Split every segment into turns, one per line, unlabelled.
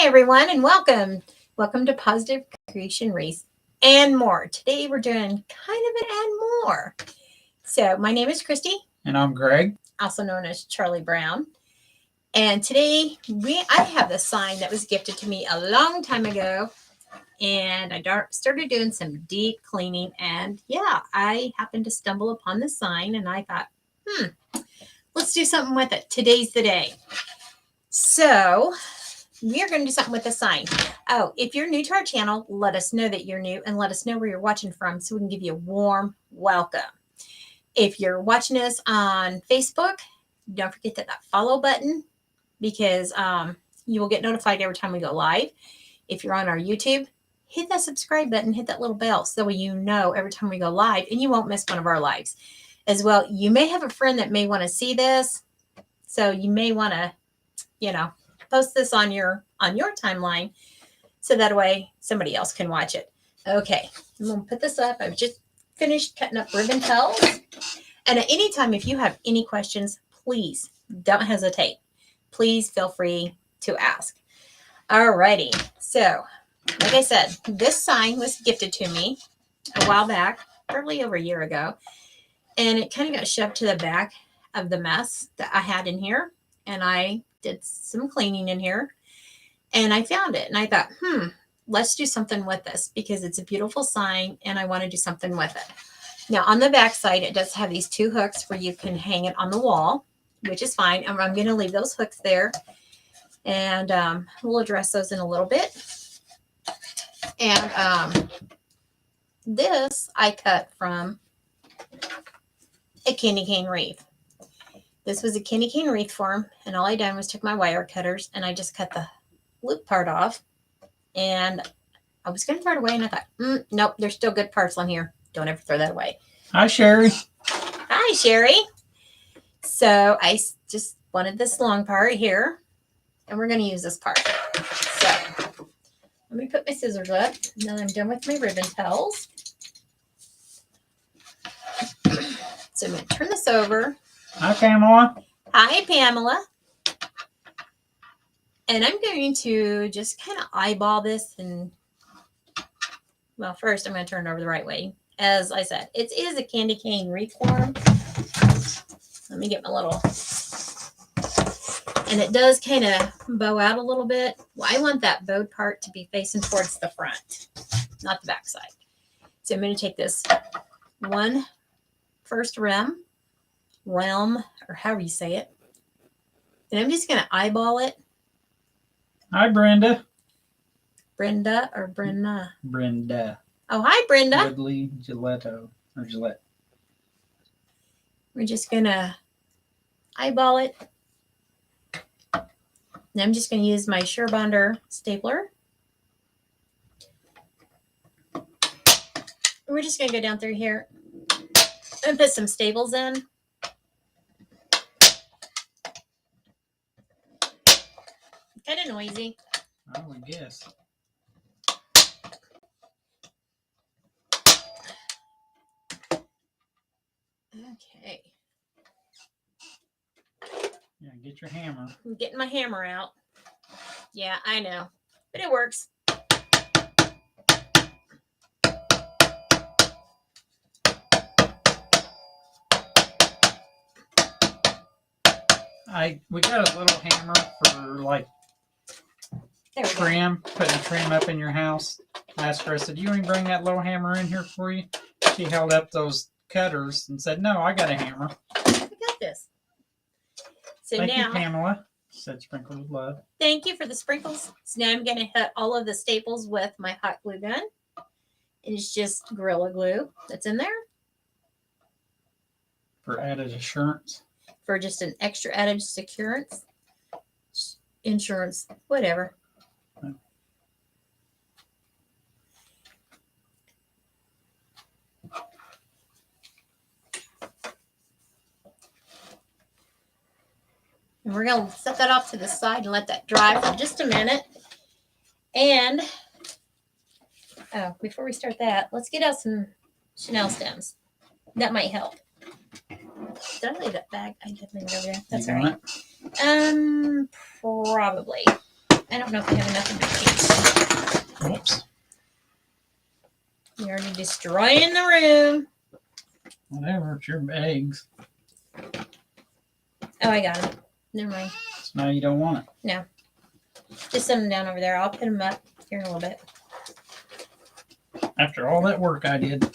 Hi, everyone, and welcome. Welcome to Positive Creation Race and more. Today, we're doing kind of an and more. So, my name is Christy.
And I'm Greg.
Also known as Charlie Brown. And today, I have this sign that was gifted to me a long time ago. And I started doing some deep cleaning. And yeah, I happened to stumble upon this sign. And I thought, let's do something with it. Today's the day. So, we are going to do something with the sign. Oh, if you're new to our channel, let us know that you're new and let us know where you're watching from so we can give you a warm welcome. If you're watching us on Facebook, don't forget that follow button because you will get notified every time we go live. If you're on our YouTube, hit that subscribe button, hit that little bell so you know every time we go live and you won't miss one of our lives. As well, you may have a friend that may want to see this, so you may want to, post this on your timeline so that way somebody else can watch it. Okay, I'm going to put this up. I've just finished cutting up ribbon tails. And at any time, if you have any questions, please don't hesitate. Please feel free to ask. Alrighty, so like I said, this sign was gifted to me a while back, probably over a year ago. And it kind of got shoved to the back of the mess that I had in here. And I did some cleaning in here and I found it and I thought, let's do something with this because it's a beautiful sign and I want to do something with it. Now on the back side, it does have these two hooks where you can hang it on the wall, which is fine. I'm going to leave those hooks there and we'll address those in a little bit. And this I cut from a candy cane wreath. This was a candy cane wreath form, and all I done was took my wire cutters and I just cut the loop part off. And I was going to throw it away, and I thought, nope, there's still good parts on here. Don't ever throw that away.
Hi, Sherry.
Hi, Sherry. So I just wanted this long part here, and we're going to use this part. So let me put my scissors up. Now that I'm done with my ribbon tails. So I'm going to turn this over.
Hi, Pamela.
Hi, Pamela. And I'm going to just kind of eyeball this and, well, first I'm going to turn it over the right way. As I said, it is a candy cane wreath form. Let me get my little, and it does kind of bow out a little bit. Well, I want that bowed part to be facing towards the front, not the back side. So I'm going to take this one first realm, or however you say it. And I'm just going to eyeball it.
Hi, Brenda.
Brenda or Brenna?
Brenda.
Oh, hi, Brenda.
Woodley Gillette.
We're just going to eyeball it. And I'm just going to use my Surebonder stapler. We're just going to go down through here and put some staples in. Kind of noisy.
I would guess.
Okay.
Yeah, get your hammer.
I'm getting my hammer out. Yeah, I know. But it works.
We got a little hammer for like trim, putting trim up in your house. I asked her, I said, do you want me to bring that little hammer in here for you? She held up those cutters and said, no, I got a hammer.
I got this. So
Thank
now,
you, Pamela. She said sprinkles of love.
Thank you for the sprinkles. So now I'm going to hit all of the staples with my hot glue gun. It's just Gorilla Glue that's in there.
For added assurance.
For just an extra added insurance, whatever.
Okay.
And we're going to set that off to the side and let that dry for just a minute. And, before we start that, let's get out some Chanel stems. That might help. Did I leave that bag? I did leave it over there. That's all right. Probably. I don't know if I have enough of the cake.
Whoops.
You're already destroying the room.
Whatever, it's your eggs.
Oh, I got them. Never mind.
So now you don't want it.
No. Just set them down over there. I'll put them up here in a little bit.
After all that work I did.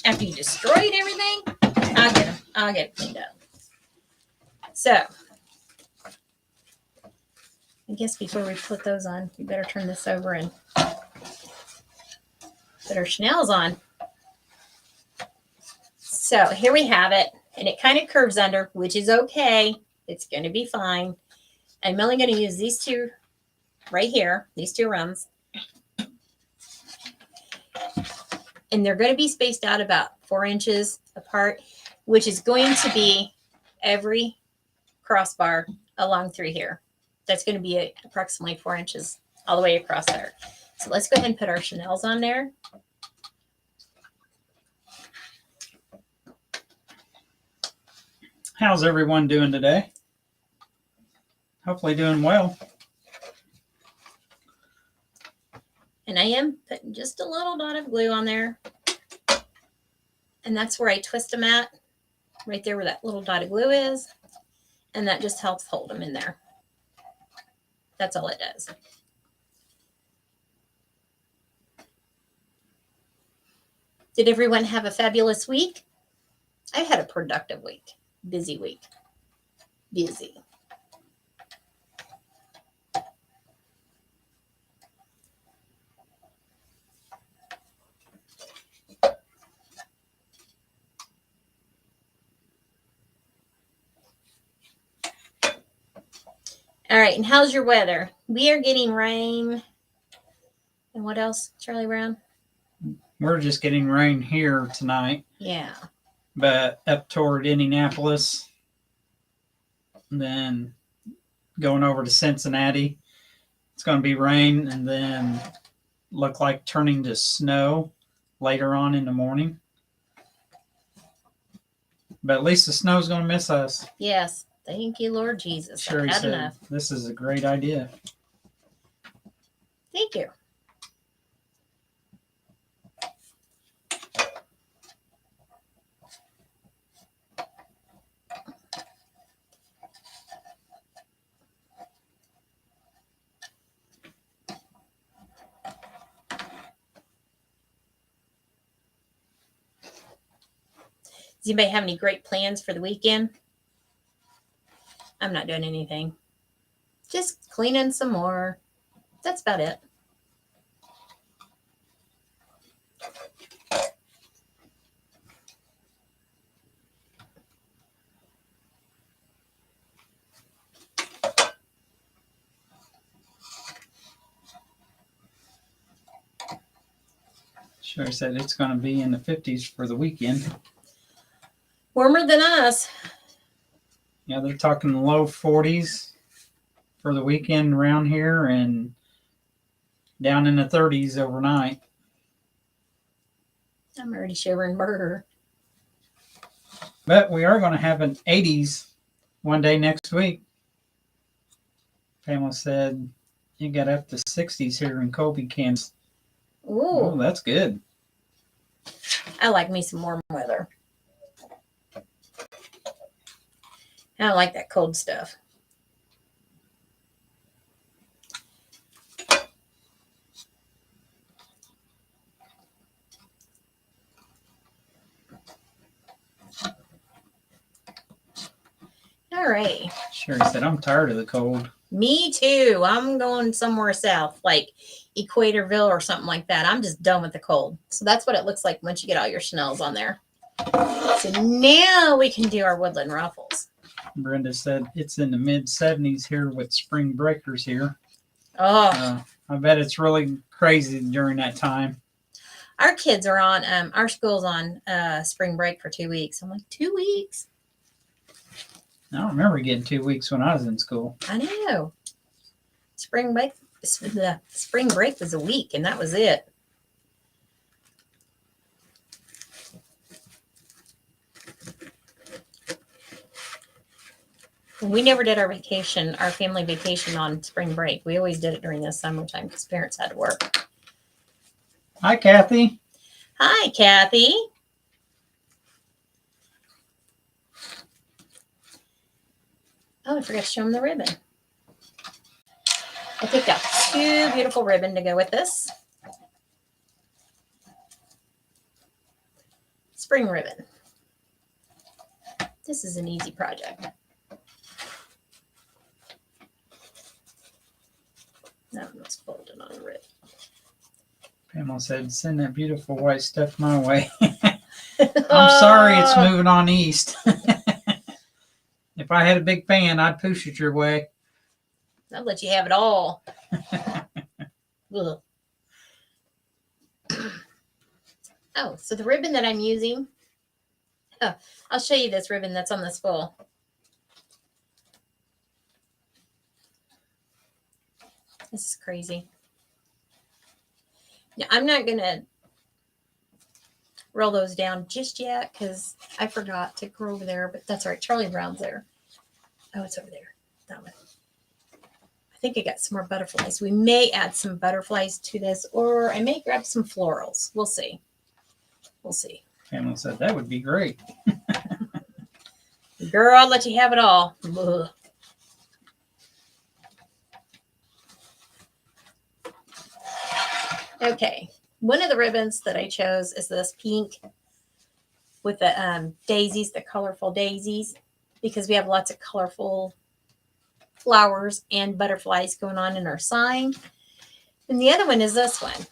After you destroyed everything, I'll get them. I'll get it cleaned up. So, I guess before we put those on, we better turn this over and put our Chanel's on. So here we have it, and it kind of curves under, which is okay. It's going to be fine. I'm only going to use these two right here, these two runs. And they're going to be spaced out about 4 inches apart, which is going to be every crossbar along through here. That's going to be approximately 4 inches all the way across there. So let's go ahead and put our Chanel's on there.
How's everyone doing today? Hopefully doing well.
And I am putting just a little dot of glue on there. And that's where I twist them at, right there where that little dot of glue is. And that just helps hold them in there. That's all it does. Did everyone have a fabulous week? I had a productive week. Busy week. Busy. All right, and how's your weather? We are getting rain. And what else, Charlie Brown?
We're just getting rain here tonight.
Yeah.
But up toward Indianapolis, and then going over to Cincinnati, it's going to be rain and then look like turning to snow later on in the morning. But at least the snow's going to miss us.
Yes. Thank you, Lord Jesus.
Sure,
I've had enough.
This is a great idea.
Thank you. Does anybody have any great plans for the weekend? I'm not doing anything. Just cleaning some more. That's about it.
Sure said it's going to be in the 50s for the weekend.
Warmer than us.
Yeah, they're talking low 40s for the weekend around here and down in the 30s overnight.
I'm already shivering burger.
But we are going to have an 80s one day next week. Pamela said you got up to 60s here in Colby, Kansas.
Ooh.
Oh, that's good.
I like me some warm weather. I don't like that cold stuff. All right.
Sure said I'm tired of the cold.
Me too. I'm going somewhere south, like Equatorville or something like that. I'm just done with the cold. So that's what it looks like once you get all your Chanel's on there. So now we can do our woodland ruffles.
Brenda said it's in the mid 70s here with spring breakers here.
Oh,
I bet it's really crazy during that time.
our kids are on, our school's on spring break for 2 weeks. I'm like, 2 weeks?
I don't remember getting 2 weeks when I was in school.
I know. Spring break was a week, and that was it. We never did our family vacation on spring break. We always did it during the summertime because parents had to work.
Hi, Kathy.
Hi, Kathy. Oh, I forgot to show them the ribbon. I picked out 2 beautiful ribbon to go with this. Spring ribbon. This is an easy project. That one's folded on a rib.
Pamela said, send that beautiful white stuff my way. I'm sorry it's moving on east. If I had a big fan, I'd push it your way.
I'll let you have it all. Oh, so the ribbon that I'm using, I'll show you this ribbon that's on this spool. This is crazy. Now, I'm not going to roll those down just yet because I forgot to go over there, but that's all right. Charlie Brown's there. Oh, it's over there. That one. I think I got some more butterflies. We may add some butterflies to this, or I may grab some florals. We'll see. We'll see.
Pamela said, that would be great.
Girl, I'll let you have it all. Ugh. Okay. One of the ribbons that I chose is this pink with the daisies, the colorful daisies, because we have lots of colorful flowers and butterflies going on in our sign. And the other one is this one.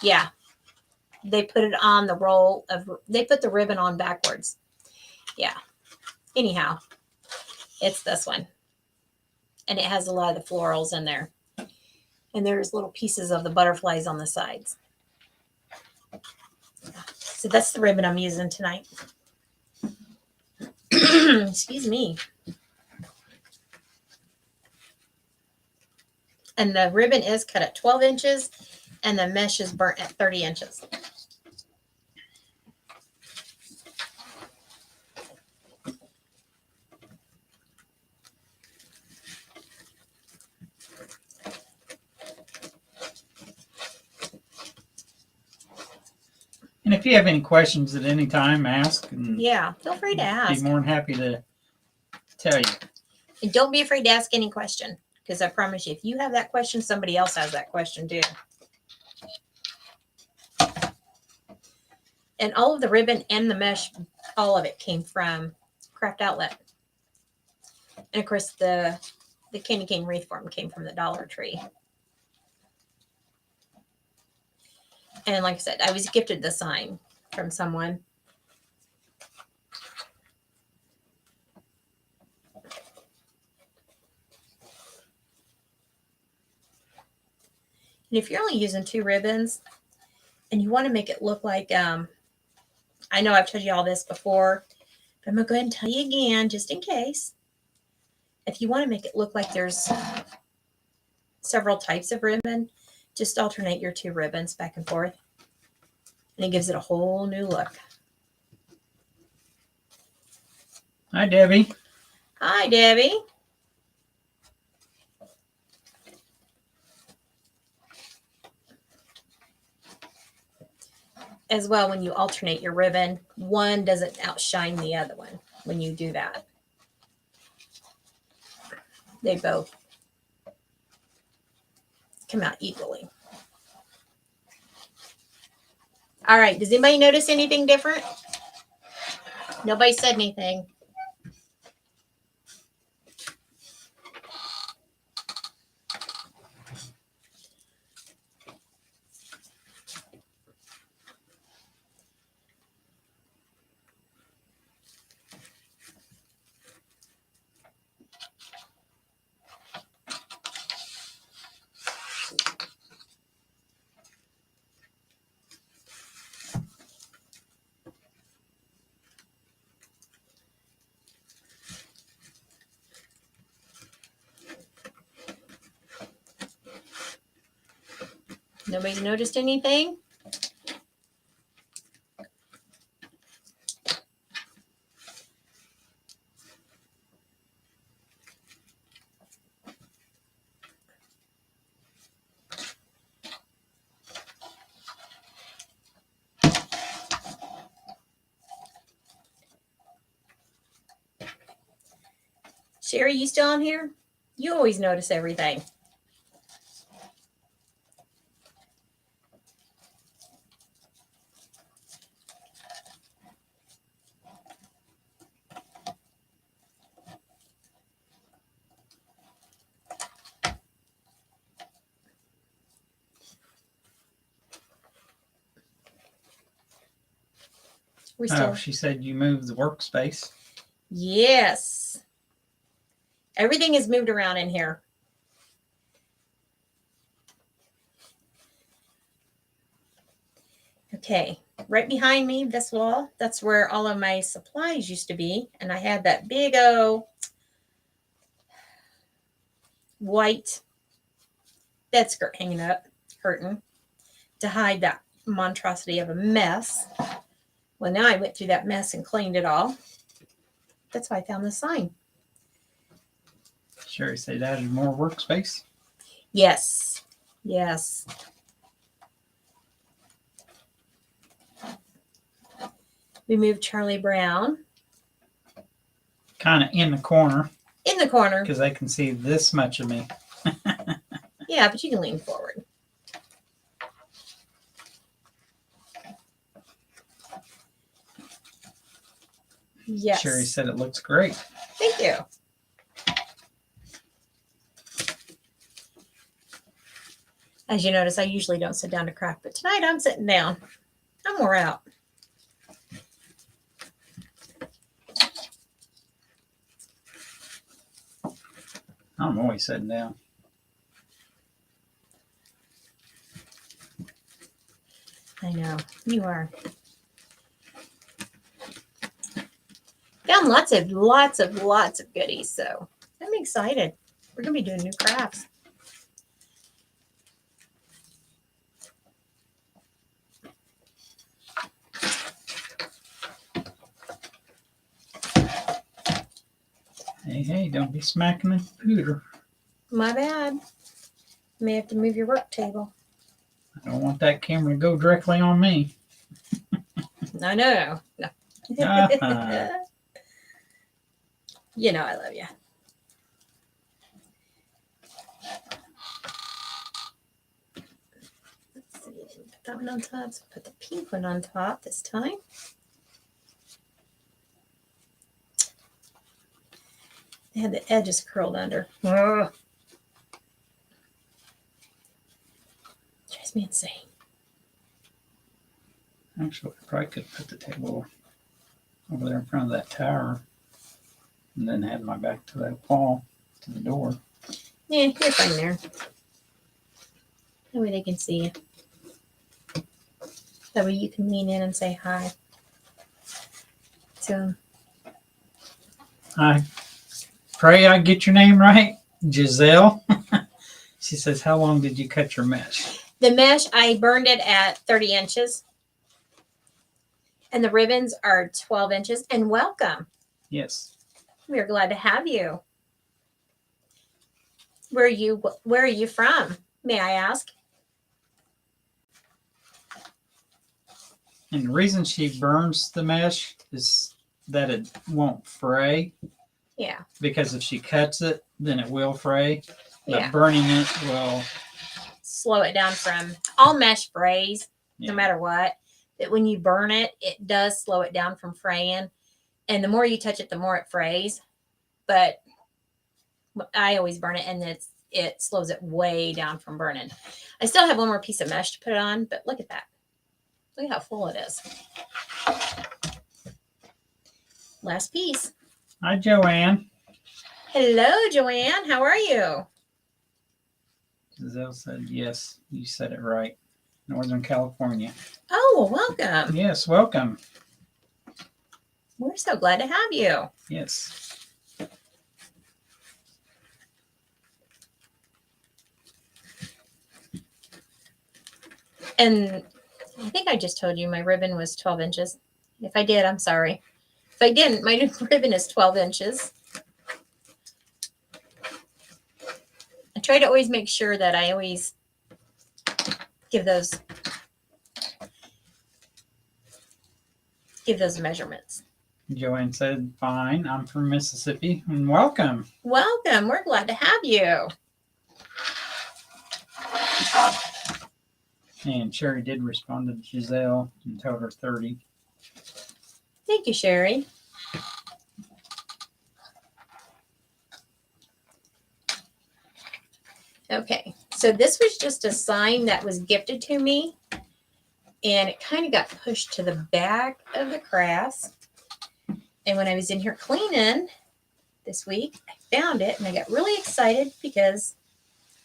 Yeah. They put it on the roll of, they put the ribbon on backwards. Yeah. Anyhow, it's this one. And it has a lot of the florals in there. And there's little pieces of the butterflies on the sides. So that's the ribbon I'm using tonight. Excuse me. And the ribbon is cut at 12 inches and the mesh is burnt at 30 inches.
And if you have any questions at any time, ask. And
yeah, feel free to ask.
Be more than happy to tell you.
And don't be afraid to ask any question, because I promise you, if you have that question, somebody else has that question too. And all of the ribbon and the mesh, all of it came from Craft Outlet. And of course, the candy cane wreath form came from the Dollar Tree. And like I said, I was gifted the sign from someone. And if you're only using 2 ribbons and you want to make it look like, I know I've told you all this before, but I'm going to go ahead and tell you again, just in case. If you want to make it look like there's several types of ribbon, just alternate your 2 ribbons back and forth. And it gives it a whole new look.
Hi, Debbie.
Hi, Debbie. As well, when you alternate your ribbon, one doesn't outshine the other one when you do that. They both come out equally. All right, does anybody notice anything different? Nobody said anything. Nobody's noticed anything? Sherry, you still on here? You always notice everything. We still.
Oh, she said you moved the workspace.
Yes. Everything is moved around in here. Okay, right behind me, this wall, that's where all of my supplies used to be. And I had that big old white bed skirt hanging up, curtain, to hide that monstrosity of a mess. Well, now I went through that mess and cleaned it all. That's why I found the sign.
Sherry said added more workspace.
Yes. Yes. We moved Charlie Brown
Kind of in the corner
in the corner.
because they can see this much of me.
Yeah, but you can lean forward. Yes.
Sherry said it looks great.
Thank you. As you notice, I usually don't sit down to craft, but tonight I'm sitting down. I'm wore out.
I'm always sitting down.
I know, you are. Found lots of goodies, so I'm excited. We're gonna be doing new crafts.
Hey, don't be smacking the computer.
My bad. May have to move your work table.
I don't want that camera to go directly on me.
No.
Uh-huh.
You know I love you. Let's see. Put that one on top. So put the pink one on top this time. They had the edges curled under. Ugh. Drives me insane.
Actually, I probably could put the table over there in front of that tower and then have my back to that wall, to the door.
Yeah, you're fine there. That way they can see you. That way you can lean in and say hi. So,
I pray I get your name right, Giselle. She says, how long did you cut your mesh?
the mesh, I burned it at 30 inches. And the ribbons are 12 inches. And welcome.
Yes.
We are glad to have you. Where are you from? May I ask?
And the reason she burns the mesh is that it won't fray.
Yeah.
Because if she cuts it, then it will fray. But
Yeah.
burning it will
Slow it down from all mesh frays,
yeah.
no matter what. That when you burn it, it does slow it down from fraying. And the more you touch it, the more it frays. But I always burn it, and it slows it way down from burning. I still have one more piece of mesh to put it on, but look at that. Look at how full it is. Last piece.
Hi, Joanne.
Hello, Joanne. How are you?
Giselle said, yes, you said it right. Northern California.
Oh, well, welcome.
Yes, welcome.
We're so glad to have you.
Yes.
And I think I just told you my ribbon was 12 inches. If I did, I'm sorry. If I didn't, my ribbon is 12 inches. I try to always make sure that I always give those measurements.
Joanne said, fine. I'm from Mississippi. And welcome.
Welcome. We're glad to have you.
And Sherry did respond to Giselle and told her 30.
Thank you, Sherry. Okay, so this was just a sign that was gifted to me, and it kind of got pushed to the back of the crafts. And when I was in here cleaning this week, I found it, and I got really excited because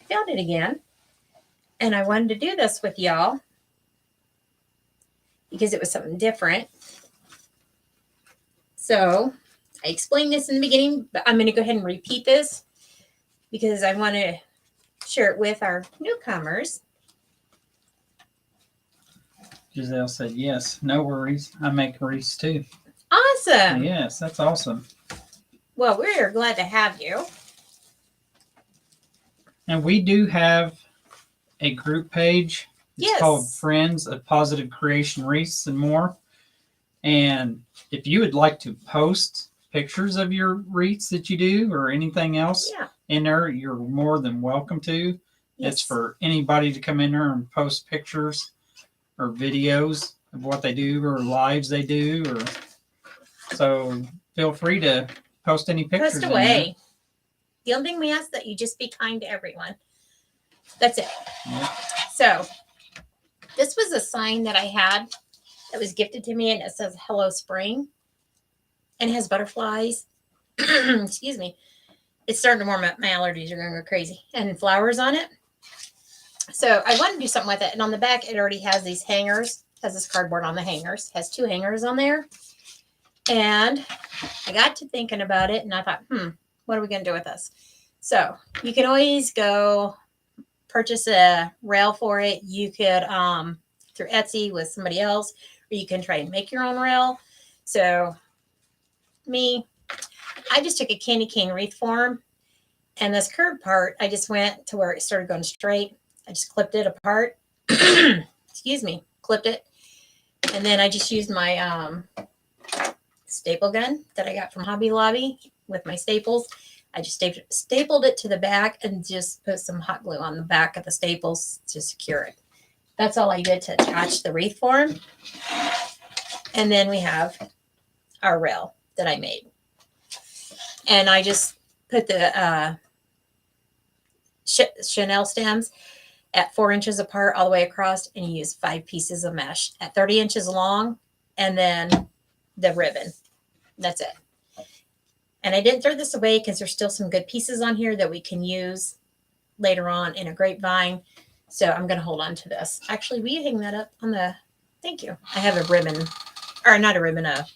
I found it again. And I wanted to do this with y'all because it was something different. So I explained this in the beginning, but I'm going to go ahead and repeat this because I want to share it with our newcomers.
Giselle said, yes, no worries. I make wreaths too.
Awesome.
Yes, that's awesome.
Well, we're glad to have you.
And we do have a group page. It's called
Yes.
Friends of Positive Creation Wreaths and More. And if you would like to post pictures of your wreaths that you do or anything else
Yeah.
in there, you're more than welcome to.
Yes.
It's for anybody to come in there and post pictures or videos of what they do or lives they do. Or so feel free to post any pictures.
Post
in
away. The only thing we ask that you just be kind to everyone. That's it.
Yep.
So this was a sign that I had that was gifted to me, and it says Hello Spring, and it has butterflies. Excuse me. It's starting to warm up. My allergies are going to go crazy. And flowers on it. So I wanted to do something with it. And on the back, it already has these hangers. It has this cardboard on the hangers. It has 2 hangers on there. And I got to thinking about it, and I thought, what are we going to do with this? So you can always go purchase a rail for it. You could through Etsy with somebody else, or you can try and make your own rail. So I just took a candy cane wreath form, and this curved part, I just went to where it started going straight. I just clipped it apart. Excuse me, clipped it, and then I just used my staple gun that I got from Hobby Lobby with my staples. I just stapled it to the back and just put some hot glue on the back of the staples to secure it. That's all I did to attach the wreath form. And then we have our rail that I made. And I just put the Chanel stems at 4 inches apart all the way across, and you use 5 pieces of mesh at 30 inches long, and then the ribbon. That's it. And I didn't throw this away because there's still some good pieces on here that we can use later on in a grapevine. So I'm going to hold on to this. Actually, will you hang that up on the, thank you. I have a ribbon, or not a ribbon, a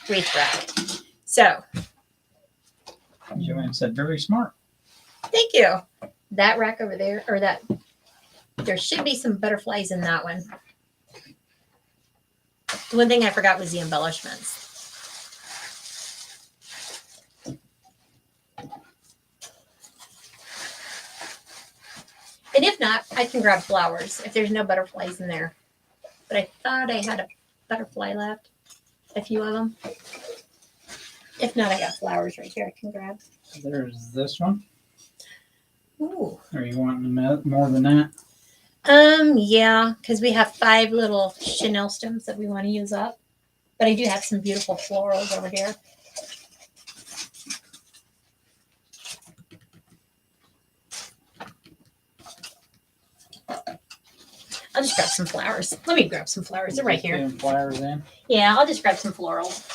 wreath rack. So.
Joanne said, very smart.
Thank you. That rack over there, or that, there should be some butterflies in that one. The one thing I forgot was the embellishments. And if not, I can grab flowers if there's no butterflies in there. But I thought I had a butterfly left, a few of them. If not, I got flowers right here I can grab.
There's this one.
Ooh.
Are you wanting more than that?
Yeah, because we have 5 little Chanel stems that we want to use up. But I do have some beautiful florals over here. I'll just grab some flowers. Let me grab some flowers. They're right here.
Putting flowers in.
Yeah, I'll just grab some florals.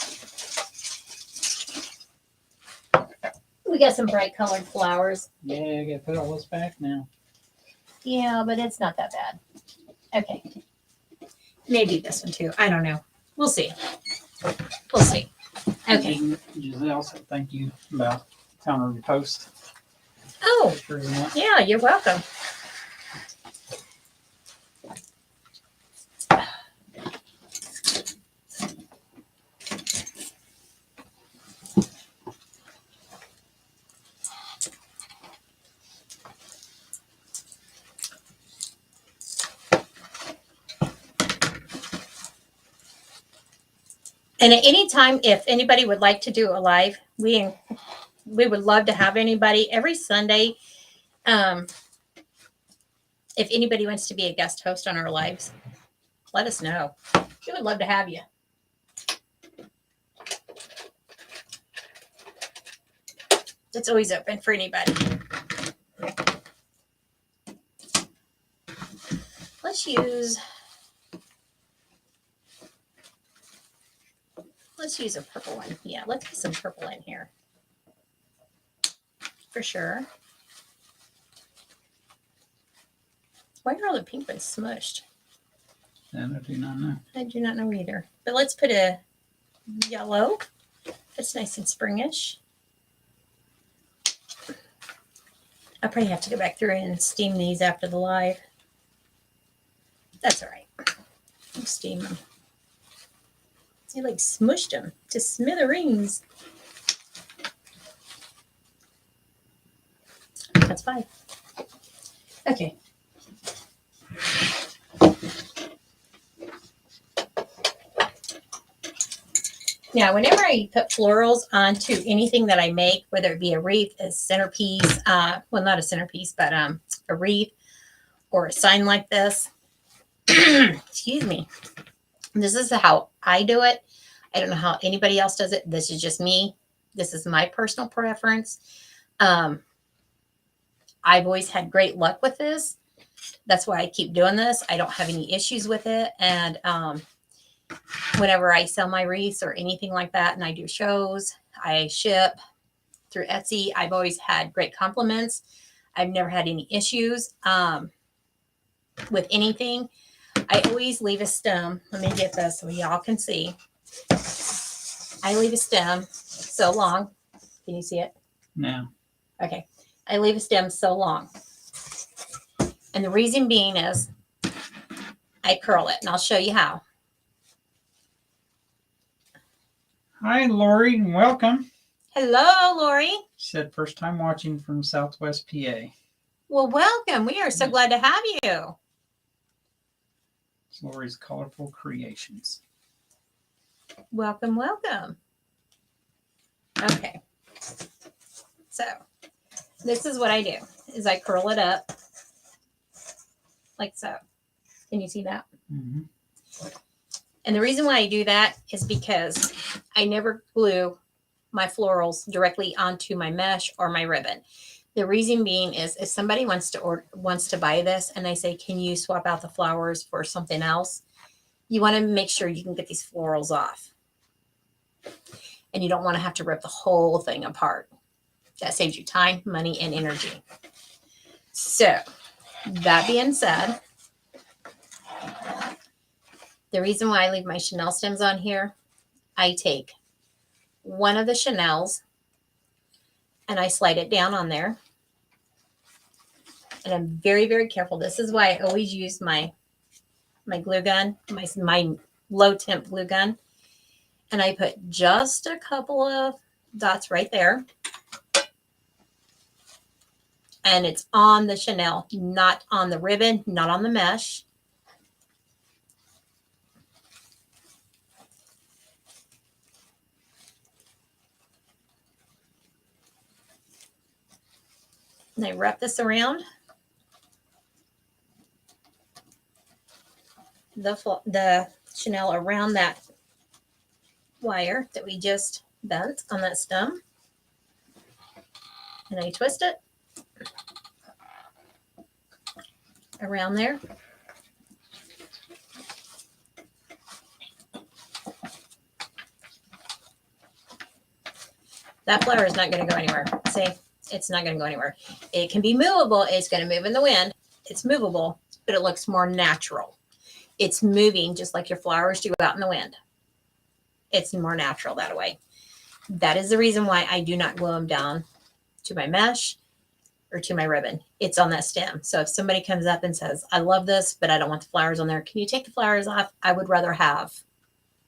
We got some bright colored flowers.
Yeah, I gotta put all this back now.
Yeah, but it's not that bad. Okay. Maybe this one too. I don't know. We'll see. We'll see. Okay.
Giselle said thank you about telling her to post
Oh,
pictures and that.
yeah, you're welcome. And at any time, if anybody would like to do a live, we would love to have anybody every Sunday. If anybody wants to be a guest host on our lives, let us know. We would love to have you. It's always open for anybody. Let's use a purple one. Yeah, let's get some purple in here. For sure. Why are all the pink ones smushed?
And I do not know.
I do not know either. But let's put a yellow. That's nice and springish. I'll probably have to go back through and steam these after the live. That's all right. I'll steam them. I like smushed them to smithereens. That's fine. Okay. Now, whenever I put florals onto anything that I make, whether it be a wreath, a centerpiece, well, not a centerpiece, but a wreath or a sign like this, excuse me, this is how I do it. I don't know how anybody else does it. This is just me. This is my personal preference. I've always had great luck with this. That's why I keep doing this. I don't have any issues with it. And whenever I sell my wreaths or anything like that, and I do shows, I ship through Etsy, I've always had great compliments. I've never had any issues with anything. I always leave a stem. Let me get this so y'all can see. I leave a stem so long. Can you see it?
No.
Okay. I leave a stem so long. And the reason being is I curl it, and I'll show you how.
Hi, Lori, and welcome.
Hello, Lori.
She said first time watching from Southwest PA.
Well, welcome. We are so glad to have you.
It's Lori's Colorful Creations.
Welcome, welcome. Okay. So, this is what I do, is I curl it up like so. Can you see that?
Mm-hmm.
And the reason why I do that is because I never glue my florals directly onto my mesh or my ribbon. The reason being is if somebody wants to buy this and they say, can you swap out the flowers for something else? You want to make sure you can get these florals off. And you don't want to have to rip the whole thing apart. That saves you time, money, and energy. So, that being said, the reason why I leave my Chanel stems on here, I take one of the Chanels and I slide it down on there. And I'm very, very careful. This is why I always use my glue gun, my low temp glue gun. And I put just a couple of dots right there. And it's on the Chanel, not on the ribbon, not on the mesh. And I wrap this around the Chanel around that wire that we just bent on that stem. And I twist it around there. That flower is not going to go anywhere. See, it's not going to go anywhere. It can be movable. It's going to move in the wind. It's movable, but it looks more natural. It's moving just like your flowers do out in the wind. It's more natural that way. That is the reason why I do not glue them down to my mesh or to my ribbon. It's on that stem. So if somebody comes up and says, I love this, but I don't want the flowers on there, can you take the flowers off? I would rather have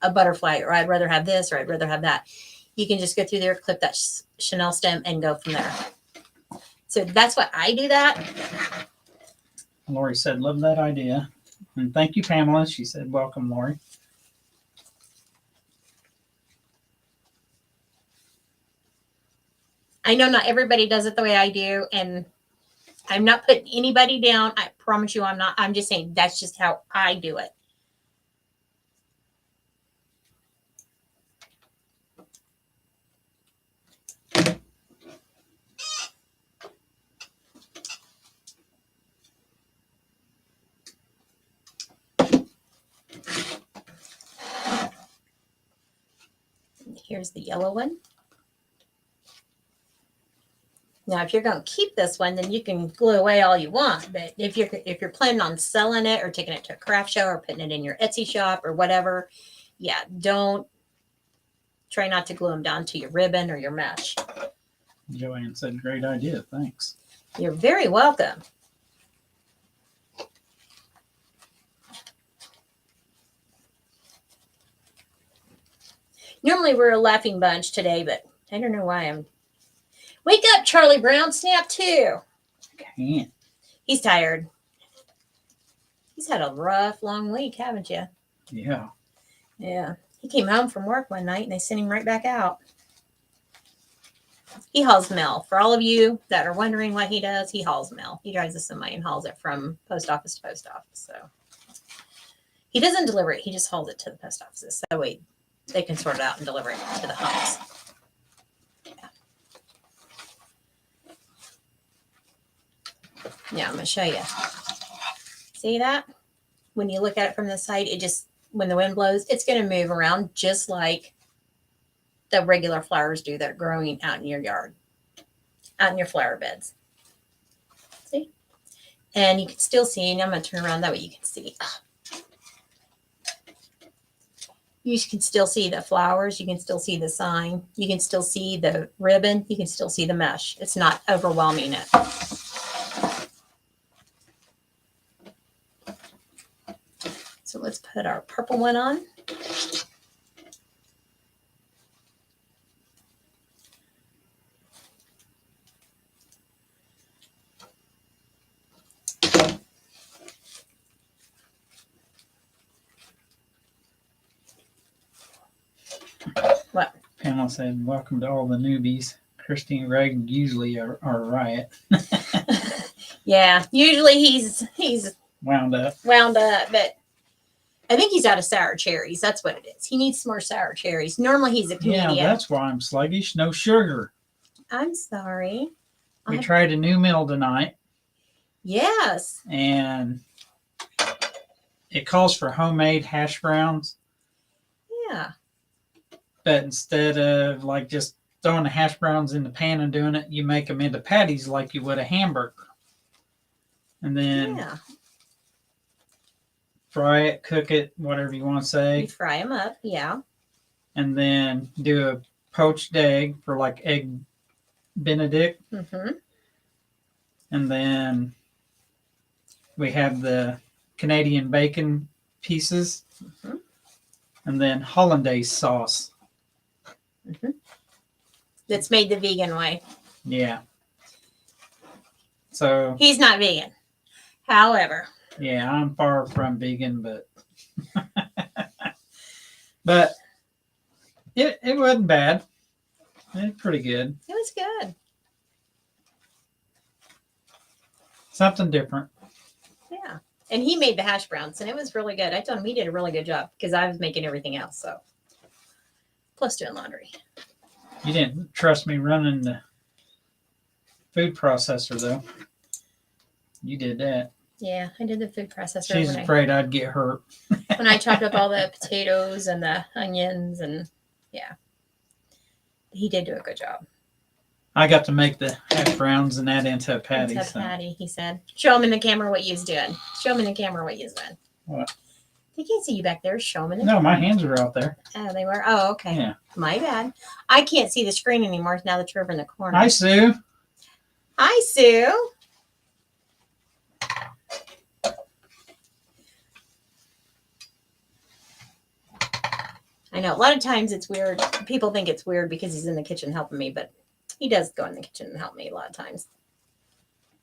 a butterfly, or I'd rather have this, or I'd rather have that. You can just go through there, clip that Chanel stem, and go from there. So that's why I do that.
Lori said, love that idea. And thank you, Pamela. She said, welcome, Lori.
I know not everybody does it the way I do, and I'm not putting anybody down. I promise you I'm not. I'm just saying that's just how I do it. Here's the yellow one. Now, if you're going to keep this one, then you can glue away all you want. But if you're planning on selling it or taking it to a craft show or putting it in your Etsy shop or whatever, yeah, don't try not to glue them down to your ribbon or your mesh.
Joanne said, great idea. Thanks.
You're very welcome. Normally we're a laughing bunch today, but I don't know why I'm. Wake up, Charlie Brown. Snap too.
Can't.
He's tired. He's had a rough, long week, haven't you?
Yeah.
Yeah. He came home from work one night and they sent him right back out. He hauls mail. For all of you that are wondering what he does, he hauls mail. He drives a semi and hauls it from post office to post office. So he doesn't deliver it. He just hauls it to the post offices. That way they can sort it out and deliver it to the homes. Yeah. Yeah, I'm going to show you. See that? When you look at it from the side, it just, when the wind blows, it's going to move around just like the regular flowers do that are growing out in your yard, out in your flower beds. See? And you can still see, and I'm going to turn around that way you can see. You can still see the flowers. You can still see the sign. You can still see the ribbon. You can still see the mesh. It's not overwhelming it. So let's put our purple one on. What?
Pamela said, welcome to all the newbies. Christine and Greg usually are a riot.
Yeah, usually he's
Wound up.
but I think he's out of sour cherries. That's what it is. He needs some more sour cherries. Normally he's a comedian.
Yeah, that's why I'm sluggish. No sugar.
I'm sorry.
We tried a new meal tonight.
Yes.
And it calls for homemade hash browns.
Yeah.
But instead of like just throwing the hash browns in the pan and doing it, you make them into patties like you would a hamburger. And then fry it, cook it, whatever you want to say.
You fry them up, yeah.
And then do a poached egg for like egg Benedict.
Mm-hmm.
And then we have the Canadian bacon pieces.
Mm-hmm.
And then hollandaise sauce.
Mm-hmm. That's made the vegan way.
Yeah. So
he's not vegan. However.
Yeah, I'm far from vegan, but but it wasn't bad. It was pretty good.
It was good.
Something different.
Yeah. And he made the hash browns and it was really good. I told him he did a really good job because I was making everything else. So plus doing laundry.
You didn't trust me running the food processor though. You did that.
Yeah, I did the food processor.
She's afraid I'd get hurt.
When I chopped up all the potatoes and the onions and yeah. He did do a good job. I
got to make the hash browns and that into a patty.
Into a patty, he said. Show him in the camera what you's doing. Show him in the camera what you's doing.
What?
They can't see you back there. Show him in the
camera. No, my hands are out there.
Oh, they were? Oh, okay.
Yeah.
My bad. I can't see the screen anymore now that you're over in the corner.
Hi, Sue.
Hi, Sue. I know a lot of times it's weird. People think it's weird because he's in the kitchen helping me, but he does go in the kitchen and help me a lot of times,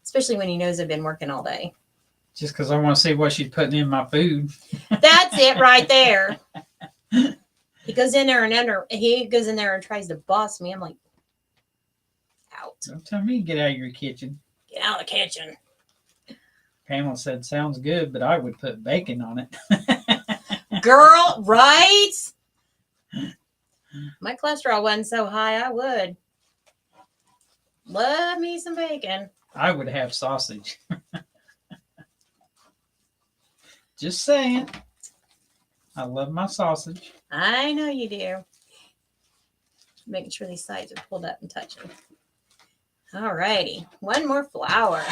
especially when he knows I've been working all day.
Just because I want to see what she's putting in my food.
That's it right there. He goes in there and tries to boss me. I'm like, out.
Don't tell me to get out of your kitchen.
Get out of the kitchen.
Pamela said, sounds good, but I would put bacon on it.
Girl, right? My cholesterol wasn't so high, I would. Love me some bacon.
I would have sausage. Just saying. I love my sausage.
I know you do. Making sure these sides are pulled up and touching. All righty. One more flour.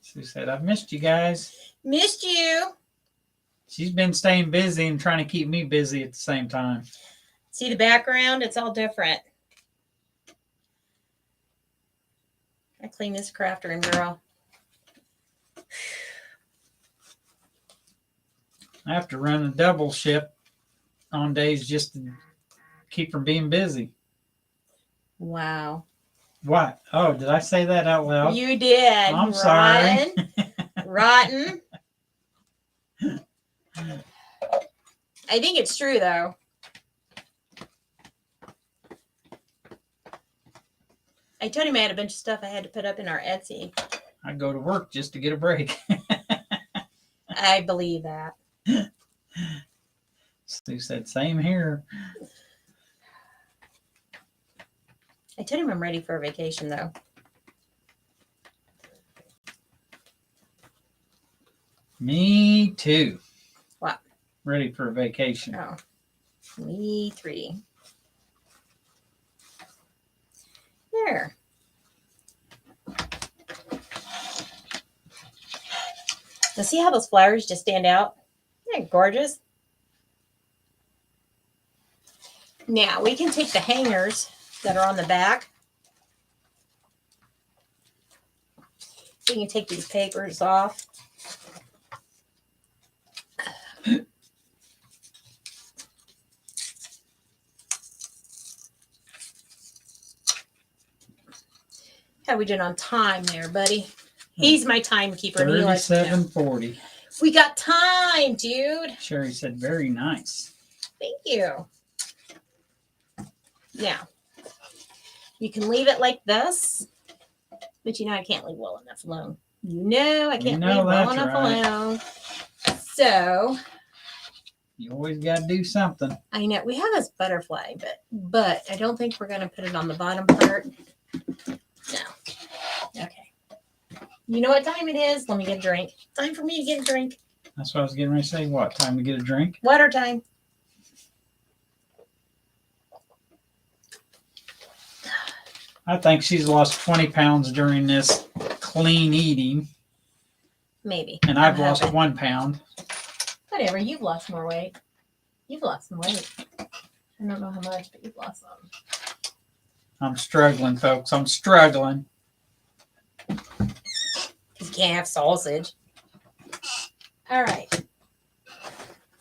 She said, I've missed you guys.
Missed you.
She's been staying busy and trying to keep me busy at the same time.
See the background? It's all different. I clean this crafter room, girl.
I have to run a double shift on days just to keep from being busy.
Wow.
What? Oh, did I say that out loud?
You did.
I'm sorry.
Rotten. I think it's true, though. I told him I had a bunch of stuff I had to put up in our Etsy.
I go to work just to get a break.
I believe that.
Stu said, same here.
I told him I'm ready for a vacation, though.
Me too.
What?
Ready for a vacation.
Oh, me three. There. Now see how those flowers just stand out? Isn't that gorgeous? Now we can take the hangers that are on the back. We can take these papers off. How we doing on time there, buddy? He's my timekeeper.
37:40.
We got time, dude.
Sherry said, very nice.
Thank you. Now, you can leave it like this, but you know I can't leave well enough alone. You know I can't leave well enough alone. So
you always got to do something.
I know we have this butterfly, but I don't think we're going to put it on the bottom part. No. Okay. You know what time it is? Let me get a drink. Time for me to get a drink.
That's what I was getting ready to say. What? Time to get a drink?
Water time.
I think she's lost 20 pounds during this clean eating.
Maybe.
And I've lost 1 pound.
Whatever. You've lost more weight. You've lost some weight. I don't know how much, but you've lost some.
I'm struggling, folks. I'm struggling.
Because you can't have sausage. All right.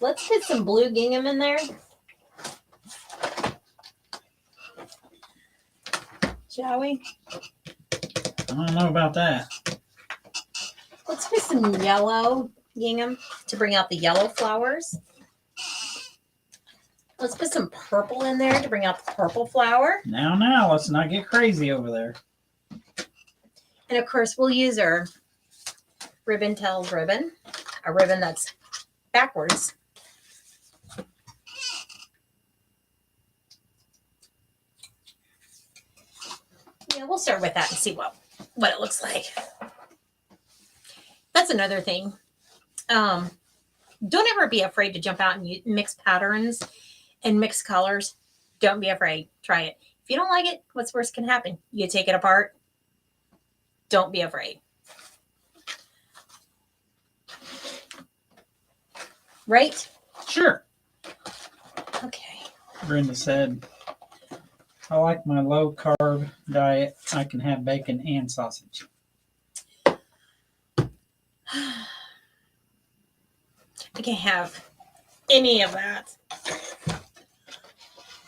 Let's put some blue gingham in there. Shall we?
I don't know about that.
Let's put some yellow gingham to bring out the yellow flowers. Let's put some purple in there to bring out the purple flower.
Now, let's not get crazy over there.
And of course, we'll use our ribbon tailed ribbon, a ribbon that's backwards. Yeah, we'll start with that and see what it looks like. That's another thing. Don't ever be afraid to jump out and mix patterns and mix colors. Don't be afraid. Try it. If you don't like it, what's worse can happen? You take it apart. Don't be afraid. Right?
Sure.
Okay.
Brenda said, I like my low carb diet. I can have bacon and sausage.
I can't have any of that.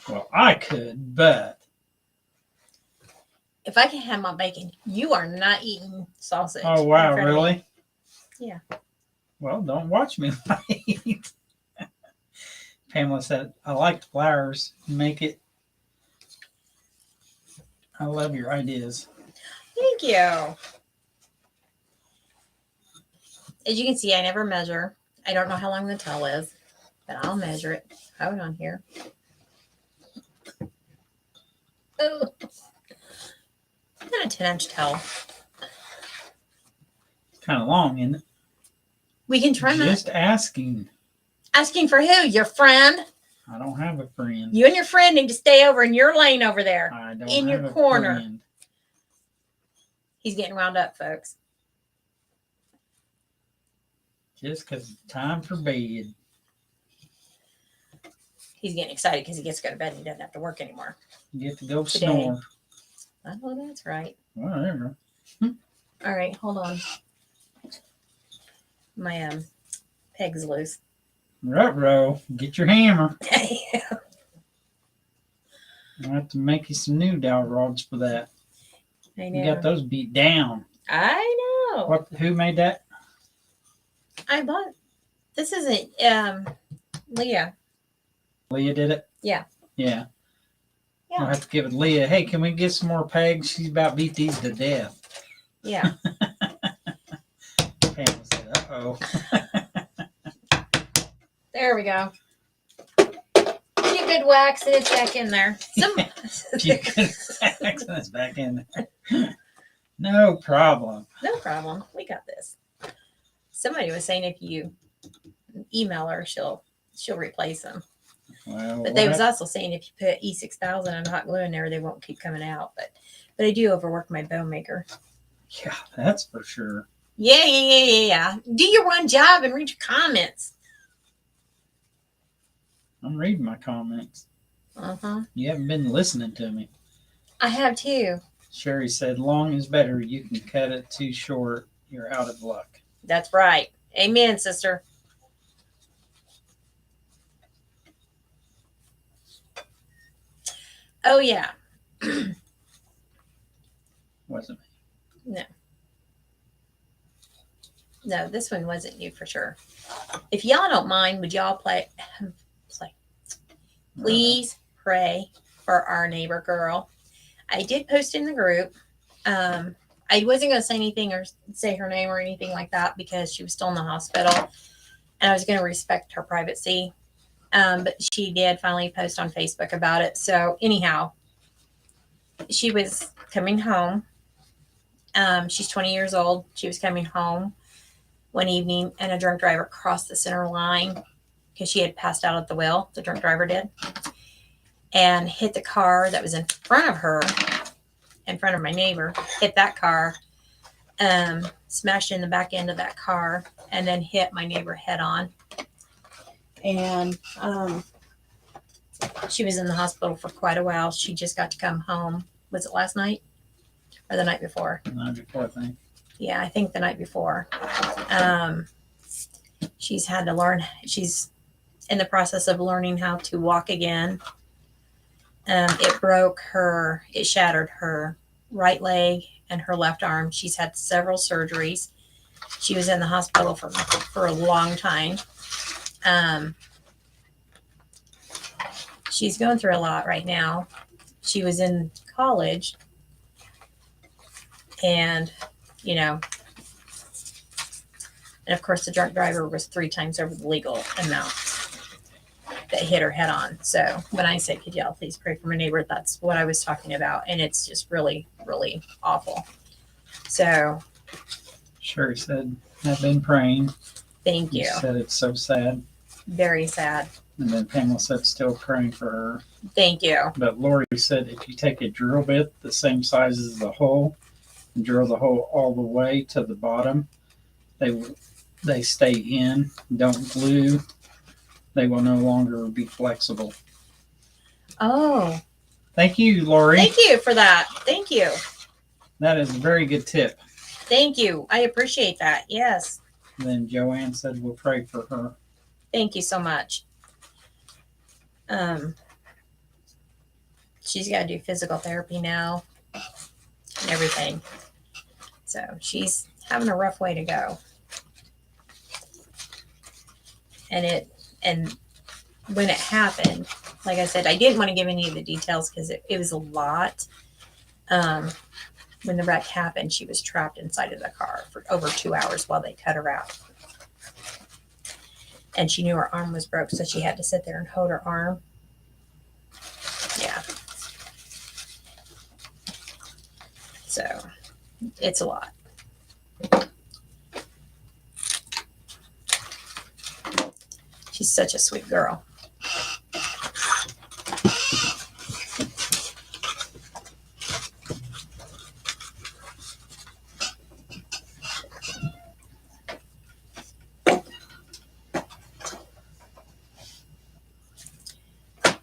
Well, I could, but
If I can have my bacon, you are not eating sausage.
oh wow,
in front of me.
really?
Yeah.
Well, don't watch me. Pamela said, I like the flowers. Make it. I love your ideas.
Thank you. As you can see, I never measure. I don't know how long the towel is, but I'll measure it. Hold on here. Oh, not a 10-inch towel.
Kind of long, isn't it?
We can trim it.
Just asking.
Asking for who? Your friend?
I don't have a friend.
You and your friend need to stay over in your lane over there.
I don't
in
have
your
a
corner.
friend.
He's getting wound up, folks.
Just because it's time for bed.
He's getting excited because he gets to go to bed and he doesn't have to work anymore.
You get to go
Today.
snore.
Oh, that's right.
Whatever.
All right, hold on. My peg's loose.
Ruh-roh. Get your hammer.
I
I'll have to make you some new dowel rods for that.
know.
You got those beat down.
I know.
What? Who made that?
I bought. This isn't Leah.
Leah did it?
Yeah.
Yeah. I'll
Yeah.
have to give it to Leah. Hey, can we get some more pegs? She's about beat these to death.
Yeah.
Pamela said, uh-oh.
There we go. Few good whacks and it's back in there.
It's back in there. No problem.
No problem. We got this. Somebody was saying if you email her, she'll replace them.
Well,
But they was also saying if you put E6000 and hot glue in there, they won't keep coming out. But I do overwork my bow maker.
yeah, that's for sure.
Yeah. Do your one job and read your comments.
I'm reading my comments.
Uh-huh.
You haven't been listening to me.
I have too.
Sherry said, long is better. You can cut it too short. You're out of luck.
That's right. Amen, sister. Oh, yeah.
Wasn't me.
No, this one wasn't you for sure. If y'all don't mind, would y'all play? Please pray for our neighbor girl. I did post in the group. I wasn't going to say anything or say her name or anything like that because she was still in the hospital and I was going to respect her privacy. But she did finally post on Facebook about it. So anyhow, she was coming home. She's 20 years old. She was coming home one evening and a drunk driver crossed the center line because she had passed out at the wheel. The drunk driver did. And hit the car that was in front of her, in front of my neighbor, hit that car, smashed in the back end of that car, and then hit my neighbor head on. And she was in the hospital for quite a while. She just got to come home. Was it last night or the night before?
The night before, I think.
Yeah, I think the night before. She's had to learn. She's in the process of learning how to walk again. It shattered her right leg and her left arm. She's had several surgeries. She was in the hospital for a long time. She's going through a lot right now. She was in college and, and of course the drunk driver was 3 times over the legal amount that hit her head on. So when I say, could y'all please pray for my neighbor, that's what I was talking about. And it's just really, really awful. So.
Sherry said, I've been praying.
Thank you.
She said it's so sad.
Very sad.
And then Pamela said, still praying for her.
Thank you.
But Lori said, if you take a drill bit the same size as the hole and drill the hole all the way to the bottom, they stay in, don't glue. They will no longer be flexible.
Oh.
Thank you, Lori.
Thank you for that. Thank you.
That is a very good tip.
Thank you. I appreciate that. Yes.
And then Joanne said, we'll pray for her.
Thank you so much. She's got to do physical therapy now and everything. So she's having a rough way to go. And when it happened, like I said, I didn't want to give any of the details because it was a lot. When the wreck happened, she was trapped inside of the car for over 2 hours while they cut her out. And she knew her arm was broke, so she had to sit there and hold her arm. Yeah. So it's a lot. She's such a sweet girl.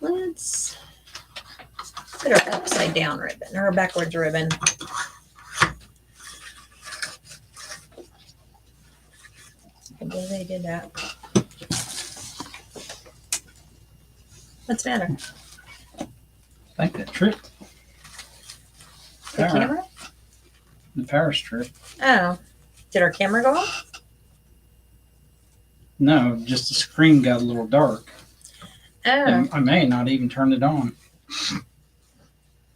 Let's put her upside down ribbon, or backwards ribbon. I believe they did that. What's the matter?
I think that tripped.
The camera?
The power strip.
Oh. Did our camera go off?
No, just the screen got a little dark.
Oh.
And I may not even turn it on.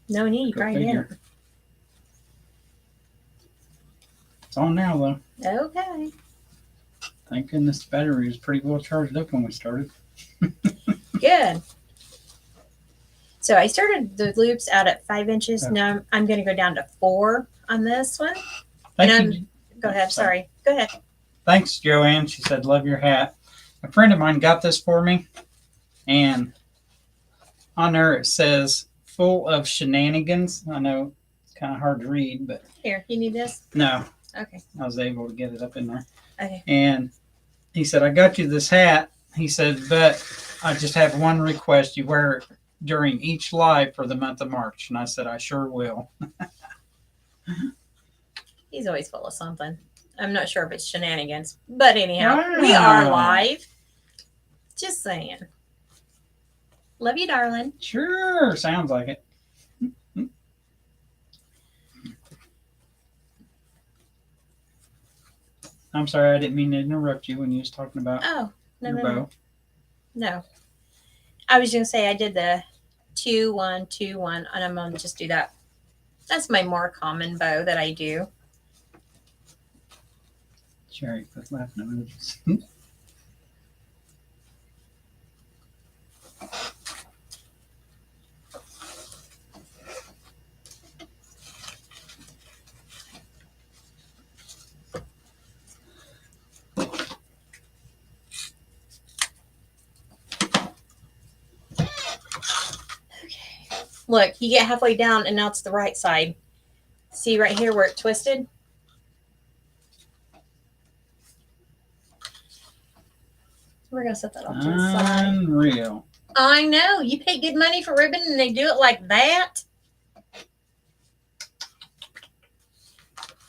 No need,
Go
right
figure.
there.
It's on now, though.
Okay.
Thank goodness the battery was pretty well charged up when we started.
Good. So I started the loops out at 5 inches.
Yeah.
Now I'm going to go down to 4 on this one.
Thank you.
Go ahead. Sorry. Go ahead.
Thanks, Joanne. She said, love your hat. A friend of mine got this for me, and on there it says, full of shenanigans. I know it's kind of hard to read, but
Here, you need this?
no,
Okay.
I was able to get it up in there.
Okay.
And he said, I got you this hat. He said, but I just have one request. You wear it during each live for the month of March. And I said, I sure will.
He's always full of something. I'm not sure if it's shenanigans, but anyhow, we are
Wow.
live. Just saying. Love you, darling.
Sure, sounds like it. I'm sorry, I didn't mean to interrupt you when you was talking about
Oh, no,
your
no,
bow.
no. No. I was going to say I did the 2 1 2 1, and I'm going to just do that. That's my more common bow that I do.
Sherry quit laughing emojis.
Okay. Look, you get halfway down, and now it's the right side. See right here where it twisted? We're going to set that off to the side.
Unreal.
I know. You pay good money for ribbon, and they do it like that?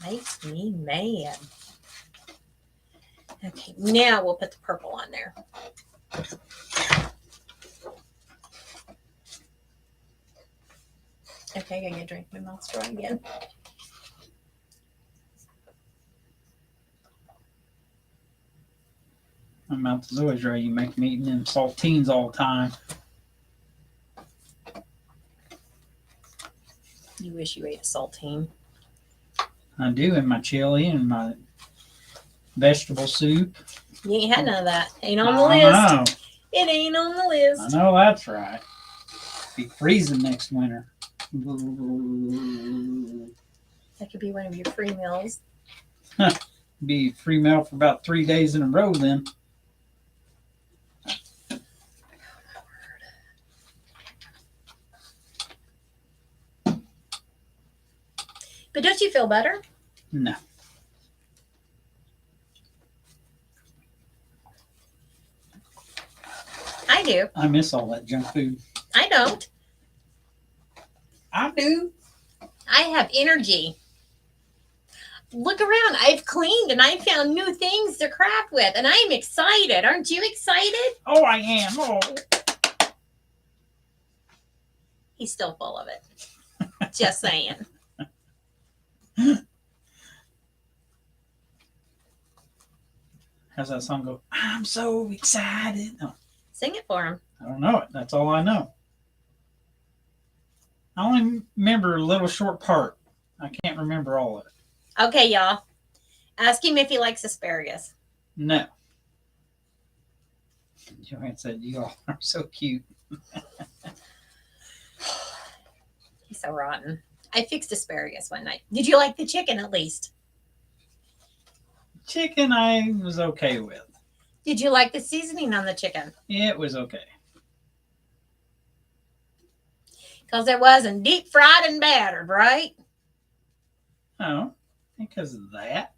Makes me mad. Okay, now we'll put the purple on there. Okay, I gotta drink my mouth's dry again.
My mouth is always dry. You make me eating them saltines all the time.
You wish you ate a saltine.
I do in my chili and my vegetable soup.
You ain't had none of that. Ain't on the
I
list. It ain't on the
I
list.
know that's right. Be freezing next winter.
That could be one of your free meals.
Be free meal for about 3 days in a row then.
But don't you feel better?
No.
I do.
I miss all that junk food.
I don't.
I do.
I have energy. Look around. I've cleaned and I found new things to craft with, and I'm excited. Aren't you excited?
Oh, I am. Oh.
He's still full of it. Just saying.
How's that song go? I'm so excited. Oh,
Sing it for him.
I don't know it. That's all I know. I only remember a little short part. I can't remember all of it.
Okay, y'all. Ask him if he likes asparagus.
No. Joanne said, "You all are so cute."
He's so rotten. I fixed asparagus one night. Did you like the chicken at least?
Chicken, I was okay with.
Did you like the seasoning on the chicken?
It was okay.
Because it wasn't deep fried and battered, right?
Oh, because of that.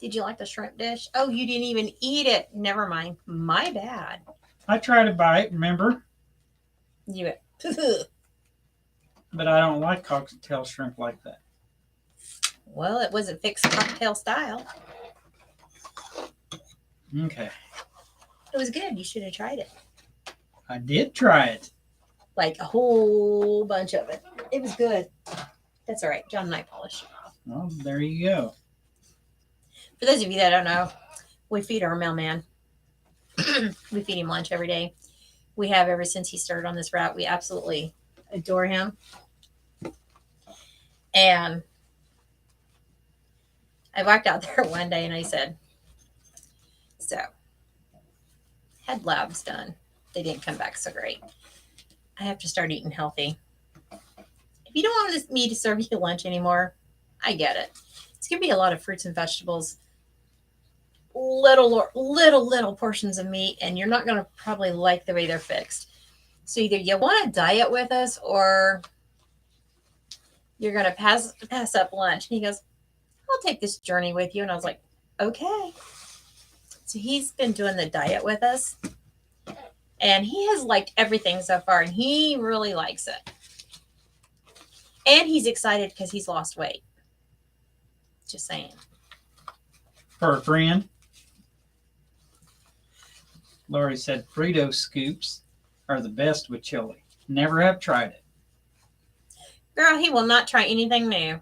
Did you like the shrimp dish? Oh, you didn't even eat it. Never mind. My bad.
I tried to bite, remember?
You
But I don't like cocktail shrimp like that.
Well, it wasn't fixed cocktail style.
Okay.
It was good. You should have tried it.
I did try it.
Like a whole bunch of it. It was good. That's all right. John and I polish.
Well, there you go.
For those of you that don't know, we feed our mailman. We feed him lunch every day. We have ever since he started on this route. We absolutely adore him. And I walked out there one day and I said, so, had labs done. They didn't come back so great. I have to start eating healthy. If you don't want me to serve you lunch anymore, I get it. It's going to be a lot of fruits and vegetables, little portions of meat, and you're not going to probably like the way they're fixed. So either you want to diet with us or you're going to pass up lunch. And he goes, I'll take this journey with you. And I was like, okay. So he's been doing the diet with us. And he has liked everything so far. And he really likes it. And he's excited because he's lost weight. Just saying.
For a friend, Lori said Frito scoops are the best with chili. Never have tried it.
Girl, he will not try anything new.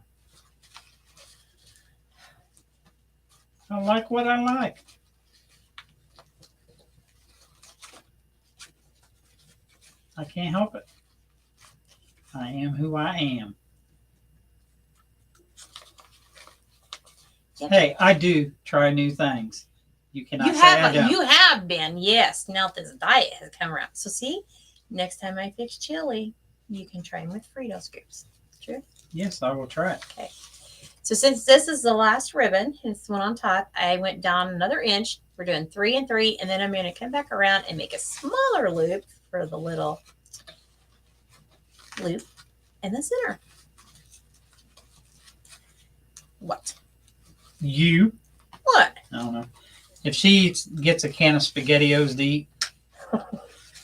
I like what I like. I can't help it. I am who I am.
Yep.
Hey, I do try new things. You cannot say I don't.
You have been, yes. Now this diet has come around. So see, next time I fix chili, you can try them with Frito scoops. True?
Yes, I will try it.
Okay. So since this is the last ribbon, it's the one on top, I went down another inch. We're doing 3 and 3, and then I'm going to come back around and make a smaller loop for the little loop in the center. What?
You?
What?
I don't know. If she gets a can of SpaghettiOs to eat,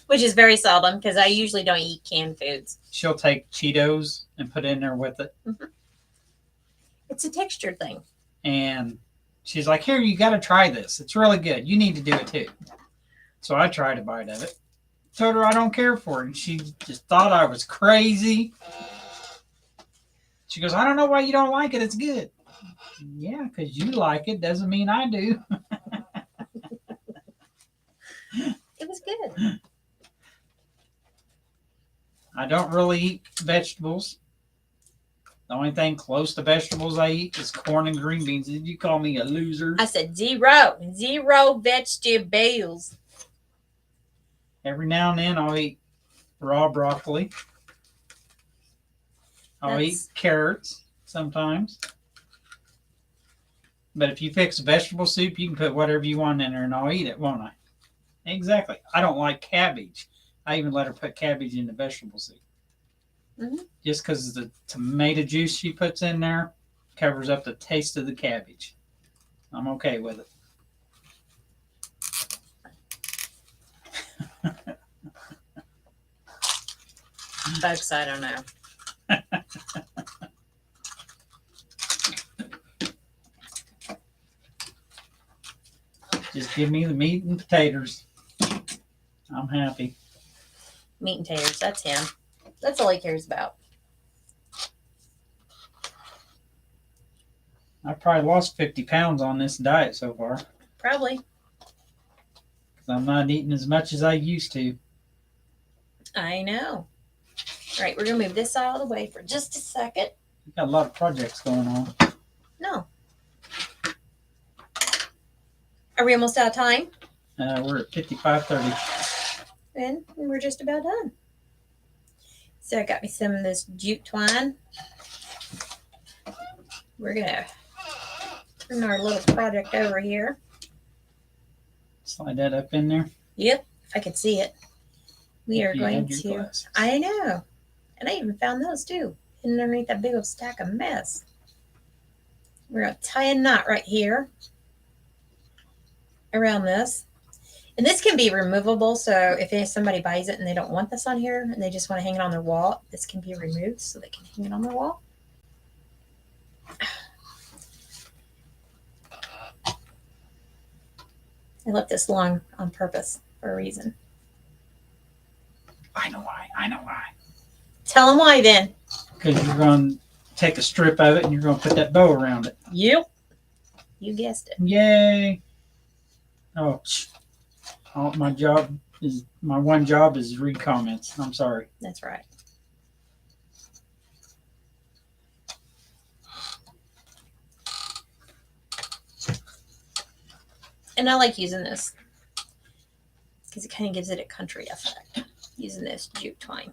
Which is very seldom because I usually don't eat canned foods.
she'll take Cheetos and put it in there with it.
Mm-hmm. It's a texture thing.
And she's like, here, you got to try this. It's really good. You need to do it too. So I tried a bite of it. Told her I don't care for it. And she just thought I was crazy. She goes, I don't know why you don't like it. It's good. Yeah, because you like it doesn't mean I do.
It was good.
I don't really eat vegetables. The only thing close to vegetables I eat is corn and green beans. Did you call me a loser?
I said zero vegetables.
Every now and then I'll eat raw broccoli. I'll eat carrots sometimes. But if you fix vegetable soup, you can put whatever you want in there and I'll eat it, won't I? Exactly. I don't like cabbage. I even let her put cabbage in the vegetable soup.
Mm-hmm. Just
because the tomato juice she puts in there covers up the taste of the cabbage. I'm okay with it.
Folks, I don't know.
Just give me the meat and potatoes. I'm happy.
Meat and taters, that's him. That's all he cares about.
I've probably lost 50 pounds on this diet so far.
Probably.
Because I'm not eating as much as I used to.
I know. All right, we're going to move this out of the way for just a second.
We've got a lot of projects going on.
No. Are we almost out of time?
We're at 55:30.
And we're just about done. So I got me some of this jute twine. We're going to turn our little project over here.
Slide that up in there.
Yep, if I could see it. We are
You
going
had your
to.
glasses.
I know. And I even found those too. Hidden underneath that big old stack of mess. We're going to tie a knot right here around this. And this can be removable. So if somebody buys it and they don't want this on here and they just want to hang it on their wall, this can be removed so they can hang it on their wall. I left this long on purpose for a reason.
I know why. I know why.
Tell them why then.
Because you're going to take a strip of it and you're going to put that bow around it.
Yep. You guessed it.
Yay. Oh, my one job is read comments. I'm sorry.
That's right. And I like using this because it kind of gives it a country effect. Using this jute twine.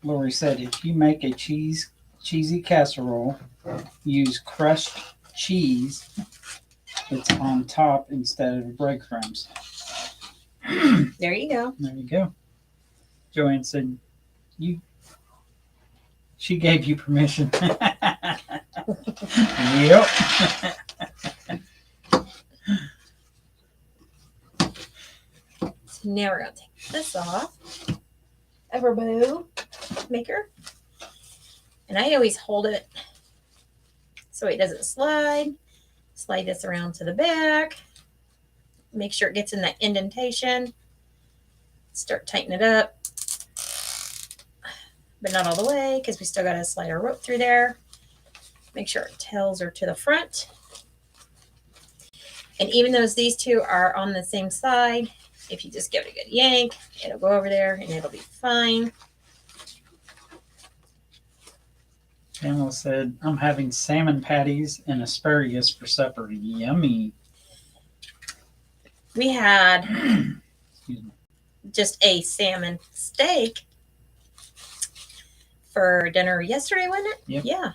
Lori said, if you make a cheesy casserole, use crushed cheese that's on top instead of breadcrumbs.
There you go.
There you go. Joanne said, she gave you permission. Yep.
So now we're going to take this off of our bow maker. And I always hold it so it doesn't slide. Slide this around to the back. Make sure it gets in that indentation. Start tightening it up. But not all the way because we still got to slide our rope through there. Make sure our tails are to the front. And even though these two are on the same side, if you just give it a good yank, it'll go over there and it'll be fine.
Pamela said, I'm having salmon patties and asparagus for supper. Yummy.
We had
Excuse me.
just a salmon steak for dinner yesterday, wasn't it?
Yep.
Yeah.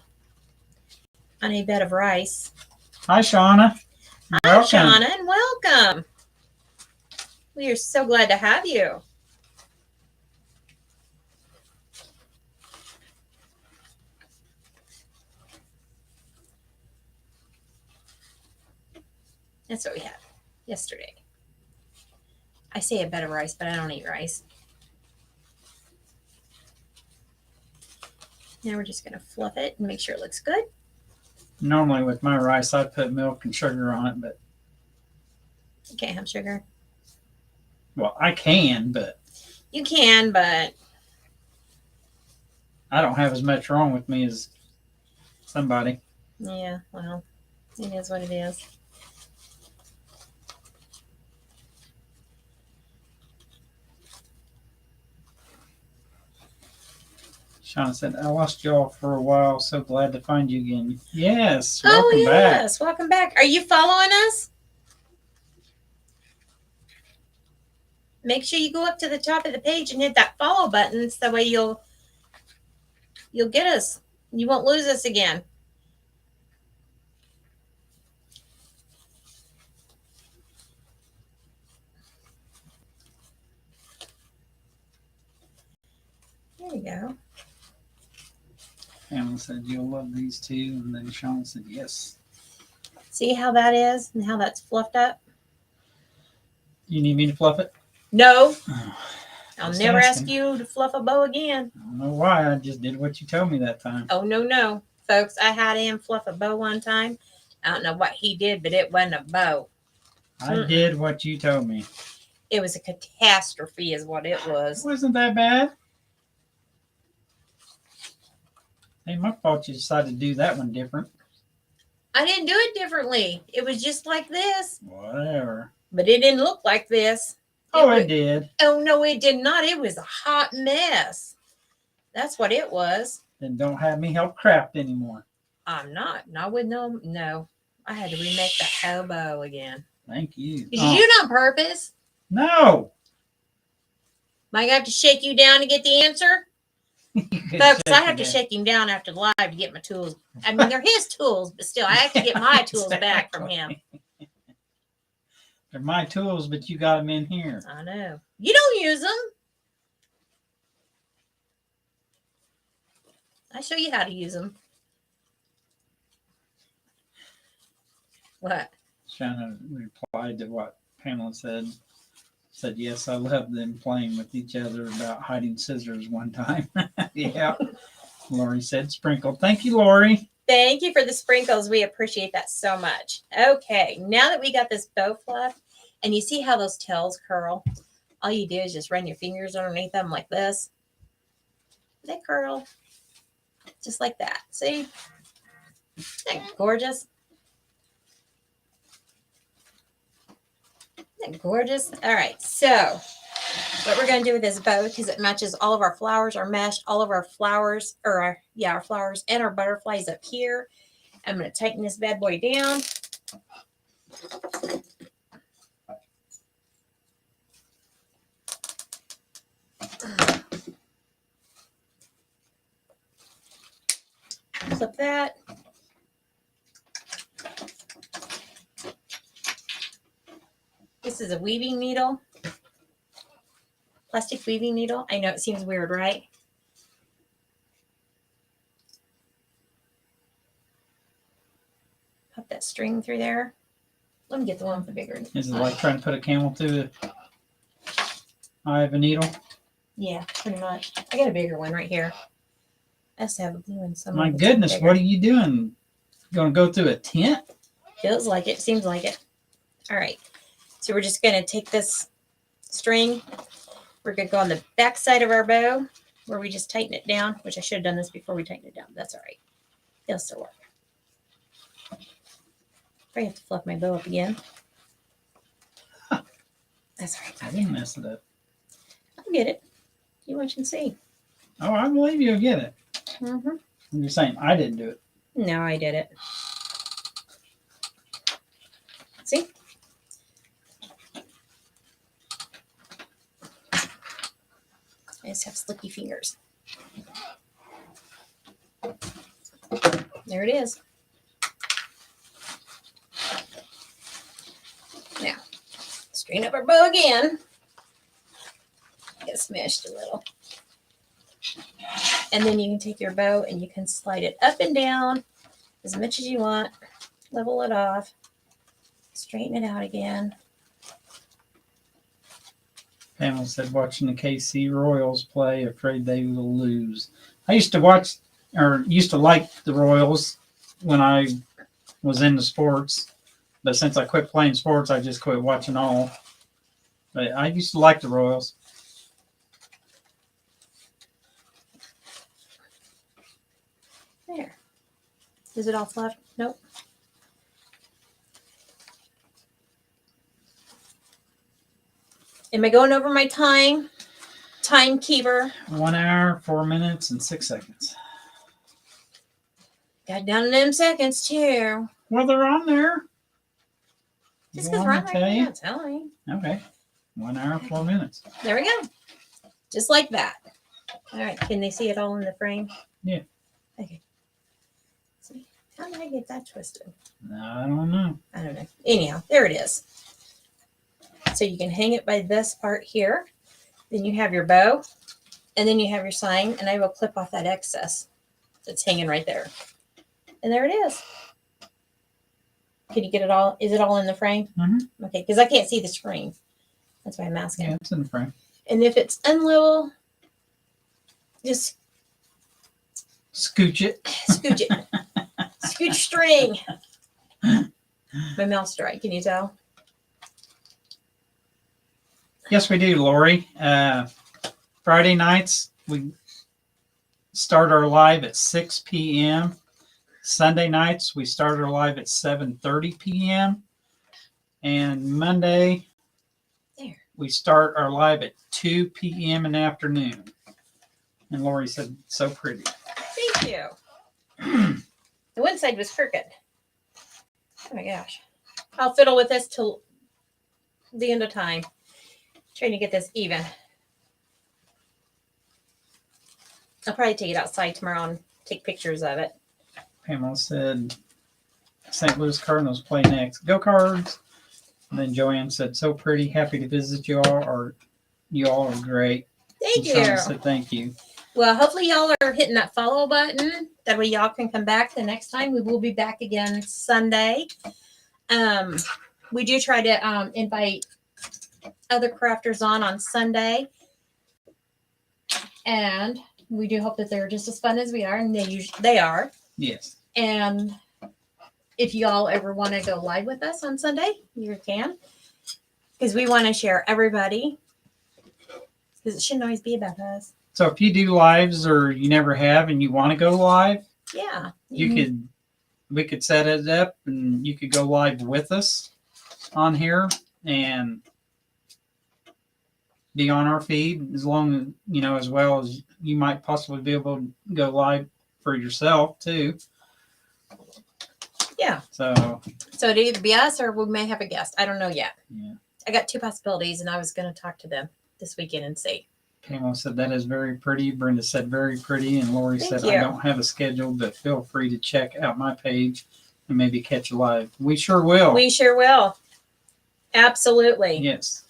On a bed of rice.
Hi, Shauna.
Hi,
Welcome.
Shauna, and welcome. We are so glad to have you. That's what we had yesterday. I say a bed of rice, but I don't eat rice. Now we're just going to fluff it and make sure it looks good.
Normally with my rice, I put milk and sugar on it, but
You can't have sugar.
well, I can, but
You can, but
I don't have as much wrong with me as somebody.
yeah, well, it is what it is.
Shauna said, I lost y'all for a while. So glad to find you again. Yes. Welcome back.
Yes. Welcome back. Are you following us? Make sure you go up to the top of the page and hit that follow button so that way you'll get us. You won't lose us again. There you go.
Pamela said, you'll love these two. And then Shauna said, yes.
See how that is and how that's fluffed up?
You need me to fluff it?
No.
Oh,
I'll
just
never
asking.
ask you to fluff a bow again.
I don't know why. I just did what you told me that time.
Oh, no. Folks, I had him fluff a bow one time. I don't know what he did, but it wasn't a bow.
I did what you told me.
It was a catastrophe is what it
It
was.
wasn't that bad. Ain't my fault you decided to do that one different.
I didn't do it differently. It was just like this.
Whatever.
But it didn't look like this.
Oh, it did.
Oh, no, it did not. It was a hot mess. That's what it was.
Then don't have me help craft anymore.
I'm not. Not with no. I had to remake that hobo again.
Thank you.
Did you do it on purpose?
No.
Am I going to have to shake you down to get the answer? Folks, I have to shake him down after the live to get my tools. I mean, they're his tools, but still, I have to get my tools back from him.
They're my tools, but you got them in here.
I know. You don't use them. I show you how to use them. What?
Shannon replied to what Pamela said. Said, yes, I love them playing with each other about hiding scissors one time. Yeah. Lori said sprinkled. Thank you, Lori.
Thank you for the sprinkles. We appreciate that so much. Okay, now that we got this bow fluff, and you see how those tails curl, all you do is just run your fingers underneath them like this. They curl just like that. See? Isn't that gorgeous? Isn't that gorgeous? All right, so what we're going to do with this bow, because it matches all of our flowers, our mesh, all of our flowers, or our flowers and our butterflies up here. I'm going to tighten this bad boy down. Clip that. This is a weaving needle. Plastic weaving needle. I know it seems weird, right? Pop that string through there. Let me get the one with the bigger.
Is it like trying to put a camel through the eye of a needle?
Yeah, pretty much. I got a bigger one right here. I have to have a blue one somewhere.
My goodness, what are you doing? Going to go through a tent?
Feels like it. Seems like it. All right. So we're just going to take this string. We're going to go on the back side of our bow where we just tighten it down, which I should have done this before we tightened it down. That's all right. It'll still work. I have to fluff my bow up again. That's all right.
I didn't mess it up.
I'll get it. You watch and see.
Oh, I believe you'll get it.
Mm-hmm.
I'm just saying, I didn't do it.
No, I did it. See? I just have slicky fingers. There it is. Now, straighten up our bow again. Get smashed a little. And then you can take your bow and you can slide it up and down as much as you want. Level it off. Straighten it out again.
Pamela said, watching the KC Royals play, afraid they will lose. I used to watch, or used to like the Royals when I was into sports. But since I quit playing sports, I just quit watching all. But I used to like the Royals.
There. Is it all fluffed? Nope. Am I going over my time? Timekeeper.
1 hour, 4 minutes, and 6 seconds.
Got down to them seconds too.
Well, they're on there.
Just
You
because
want
we're
me to tell you?
not telling.
Okay. 1 hour, 4 minutes.
There we go. Just like that. All right. Can they see it all in the frame?
Yeah.
Okay. See, how did I get that twisted?
I don't know.
I don't know. Anyhow, there it is. So you can hang it by this part here. Then you have your bow. And then you have your sign. And I will clip off that excess that's hanging right there. And there it is. Can you get it all? Is it all in the frame?
Mm-hmm.
Okay, because I can't see the screen. That's why I'm asking.
Yeah, it's in the frame.
And if it's unlevel, just
Scooch it.
scooch it. Scooch string. My mouth's dry. Can you tell?
Yes, we do, Lori. Friday nights, we start our live at 6 p.m. Sunday nights, we start our live at 7:30 p.m. And Monday,
There.
we start our live at 2 p.m. in the afternoon. And Lori said, so pretty.
Thank you. The one side was crooked. Oh my gosh. I'll fiddle with this till the end of time. Trying to get this even. I'll probably take it outside tomorrow and take pictures of it.
Pamela said, St. Louis Cardinals play next. Go Cards. And then Joanne said, so pretty. Happy to visit you all. You all are great.
Thank
And
you.
Shauna said, thank you.
Well, hopefully y'all are hitting that follow button. That way y'all can come back the next time. We will be back again Sunday. We do try to invite other crafters on Sunday. And we do hope that they're just as fun as we are, and they are.
Yes.
And if y'all ever want to go live with us on Sunday, you can. Because we want to share everybody. Because it shouldn't always be about us.
So if you do lives or you never have and you want to go live,
Yeah.
we could set it up and you could go live with us on here and be on our feed as long as, as well as you might possibly be able to go live for yourself too.
Yeah.
So
it'd either be us or we may have a guest. I don't know yet.
Yeah.
I got 2 possibilities and I was going to talk to them this weekend and see.
Pamela said that is very pretty. Brenda said very pretty. And Lori
Thank
said,
you.
I don't have a schedule, but feel free to check out my page and maybe catch a live. We sure will.
We sure will. Absolutely.
Yes.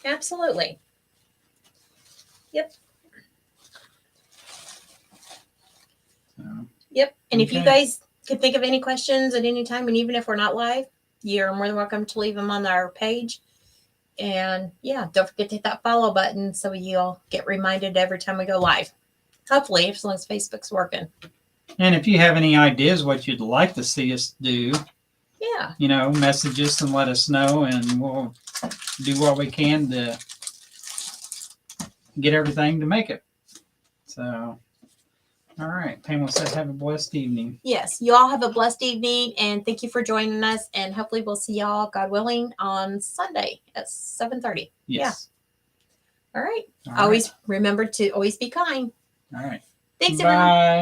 Absolutely. Yep.
So,
Yep. And if you
Okay.
guys could think of any questions at any time, and even if we're not live, you're more than welcome to leave them on our page. And yeah, don't forget to hit that follow button so you'll get reminded every time we go live. Hopefully, as long as Facebook's working.
and if you have any ideas what you'd like to see us do,
Yeah.
message us and let us know, and we'll do what we can to get everything to make it. So, all right. Pamela said, have a blessed evening.
Yes. You all have a blessed evening, and thank you for joining us. And hopefully, we'll see y'all, God willing, on Sunday at 7:30.
Yes.
All right.
All right.
Always remember to always be kind.
All right.
Thanks, everyone.
Bye.